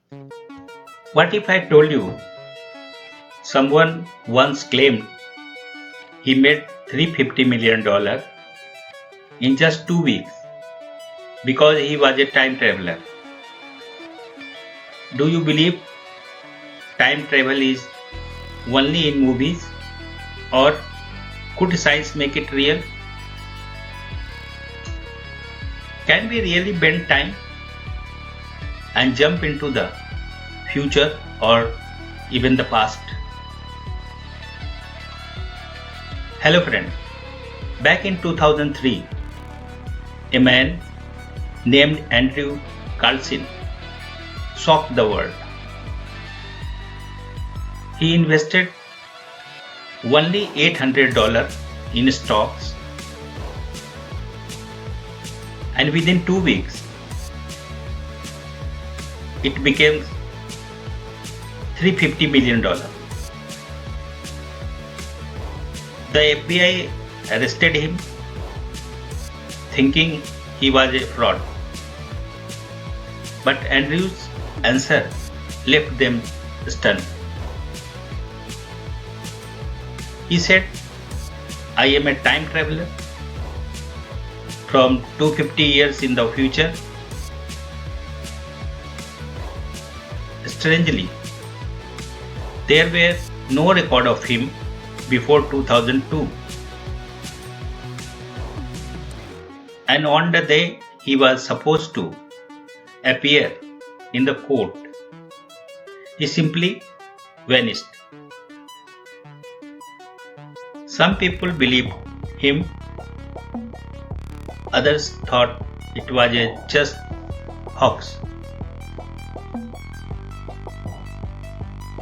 What if I told you someone once claimed he made $350 million in just 2 weeks because he was a time traveler? Do you believe time travel is only in movies, or could science make it real? Can we really bend time and jump into the future or even the past? Hello friend, back in 2003, a man named Andrew Carlssin shocked the world. He invested only $800 in stocks, and within 2 weeks it became $350 million. The FBI arrested him thinking he was a fraud. But Andrew's answer left them stunned. He said, I am a time traveler from 250 years in the future. Strangely, there were no record of him before 2002. And on the day he was supposed to appear in the court, he simply vanished. Some people believed him, others thought it was a just hoax.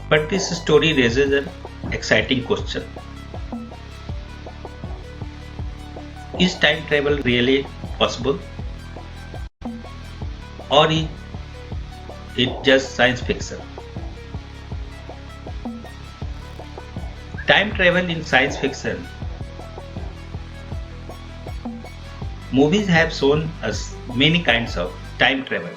But this story raises an exciting question. Is time travel really possible? Or is it just science fiction? Time travel in science fiction. Movies have shown us many kinds of time travel.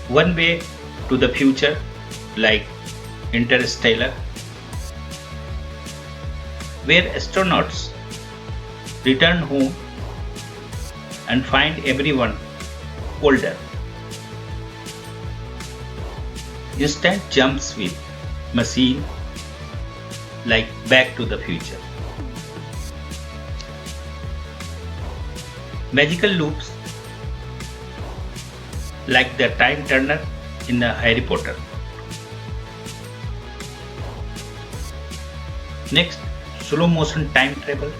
One way to the future, like Interstellar, where astronauts return home and find everyone older. Instant jumps with machine like Back to the Future. Magical loops like the time turner in the Harry Potter. Next, slow motion time travel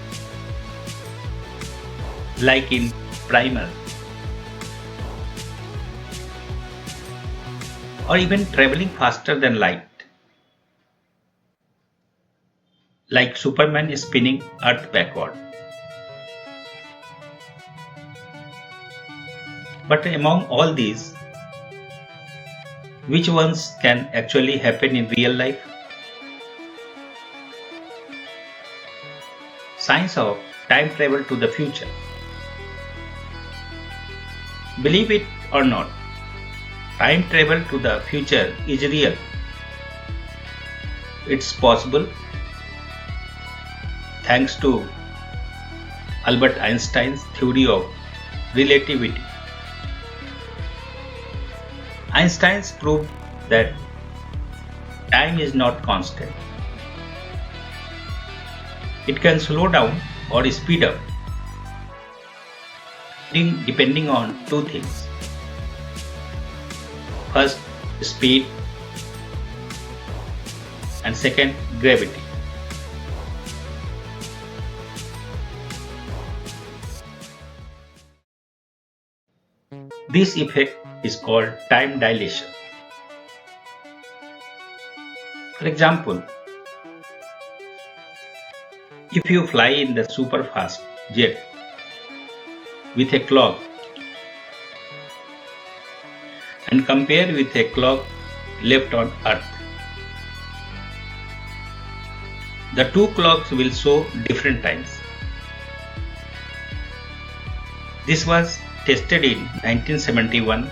like in Primer, or even traveling faster than light like Superman spinning Earth backward. But among all these, which ones can actually happen in real life? Science of time travel to the future. Believe it or not, time travel to the future is real. It's possible thanks to Albert Einstein's theory of relativity. Einstein's proved that time is not constant. It can slow down or speed up depending on two things. First, speed, and second, gravity. This effect is called time dilation. For example, if you fly in the super fast jet with a clock and compare with a clock left on Earth, the two clocks will show different times. This was tested in 1971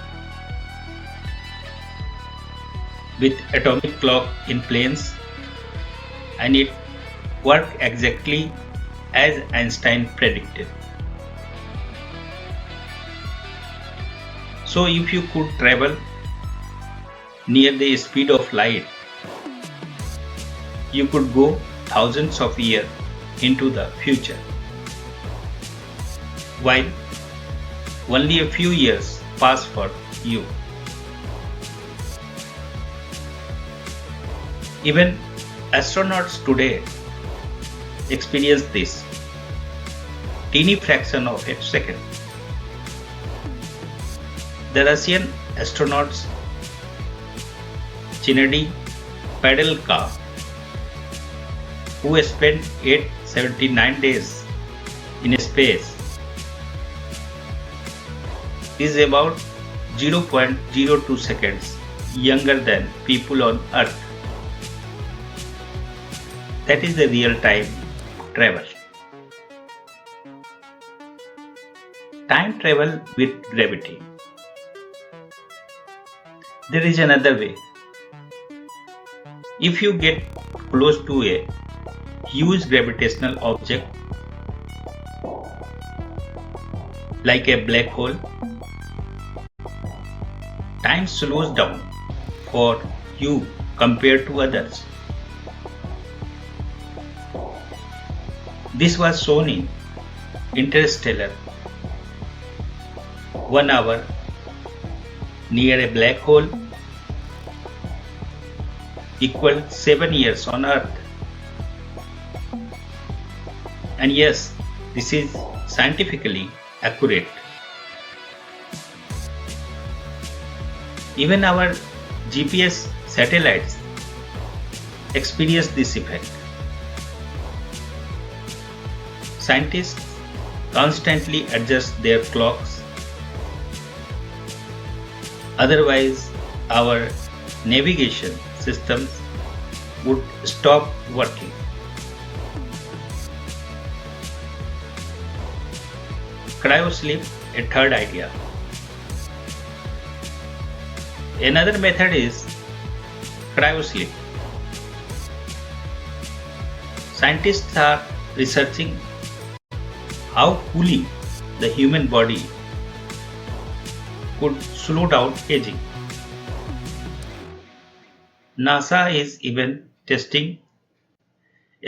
with atomic clock in planes, and it worked exactly as Einstein predicted. So if you could travel near the speed of light, you could go thousands of years into the future, while only a few years pass for you. Even astronauts today experience this teeny fraction of a second. The Russian astronauts Gennady Padelka, who spent 879 days in space, is about 0.02 seconds younger than people on Earth. That is the real-time travel. Time travel with gravity. There is another way. If you get close to a huge gravitational object like a black hole, time slows down for you compared to others. This was shown in Interstellar. 1 hour near a black hole equal 7 years on Earth. And yes, this is scientifically accurate. Even our GPS satellites experience this effect. Scientists constantly adjust their clocks, otherwise our navigation systems would stop working. Cryosleep, a third idea. Another method is cryosleep. Scientists are researching how cooling the human body could slow down aging. NASA is even testing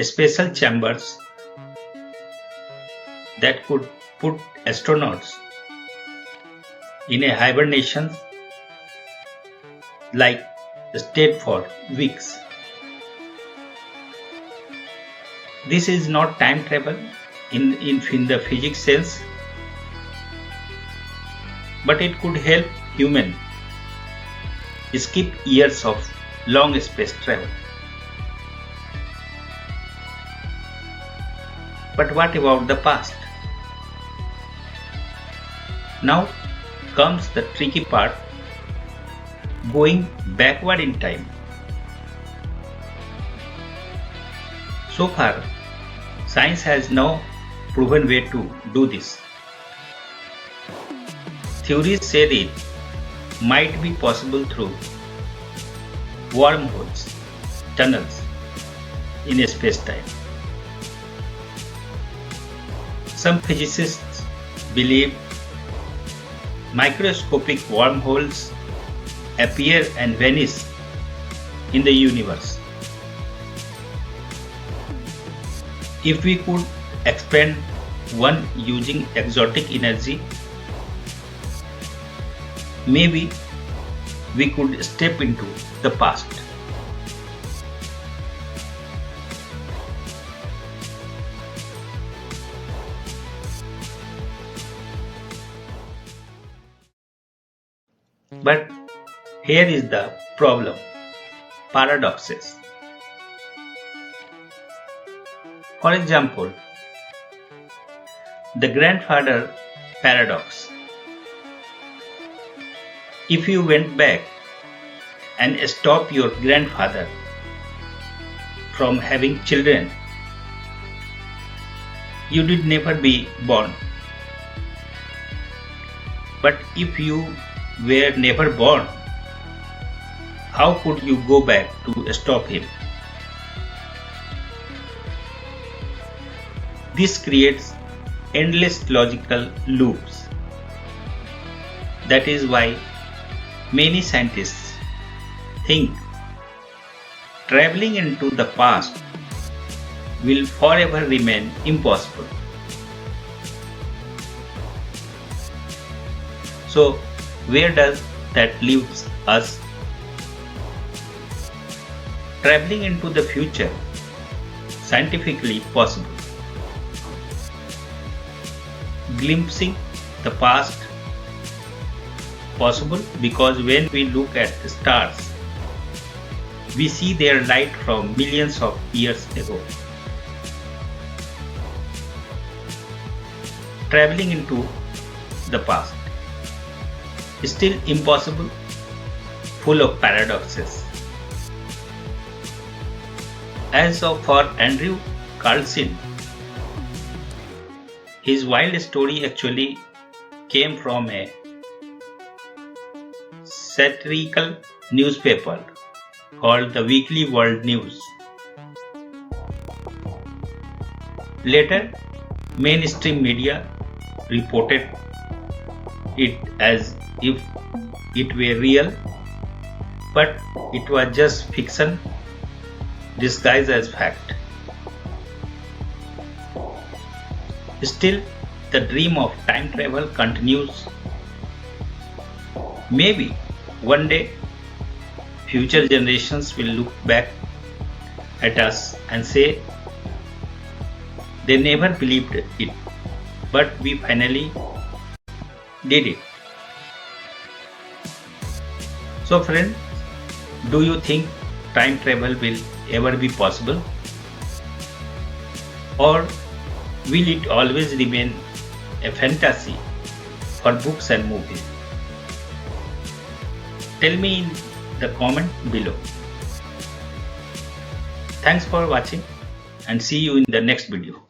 special chambers that could put astronauts in a hibernation like state for weeks. This is not time travel in the physics sense, but it could help humans skip years of long space travel. But what about the past? Now comes the tricky part, going backward in time. So far, science has no proven way to do this. Theories say it might be possible through wormholes, tunnels in space-time. Some physicists believe microscopic wormholes appear and vanish in the universe. If we could expand one using exotic energy, maybe we could step into the past. But here is the problem: paradoxes. For example, the grandfather paradox. If you went back and stopped your grandfather from having children, you did never be born. But if you were never born, how could you go back to stop him? This creates endless logical loops. That is why many scientists think traveling into the past will forever remain impossible. So, where does that leave us? Traveling into the future, scientifically possible. Glimpsing the past, possible because when we look at the stars, we see their light from millions of years ago. Traveling into the past is still impossible, full of paradoxes. As for Andrew Carlssin, his wild story actually came from a satirical newspaper called the Weekly World News. Later, mainstream media reported it as if it were real, but it was just fiction disguised as fact. Still, the dream of time travel continues. Maybe one day future generations will look back at us and say they never believed it, but we finally did it. So friends, do you think time travel will ever be possible? Or will it always remain a fantasy for books and movies? Tell me in the comment below. Thanks for watching and see you in the next video.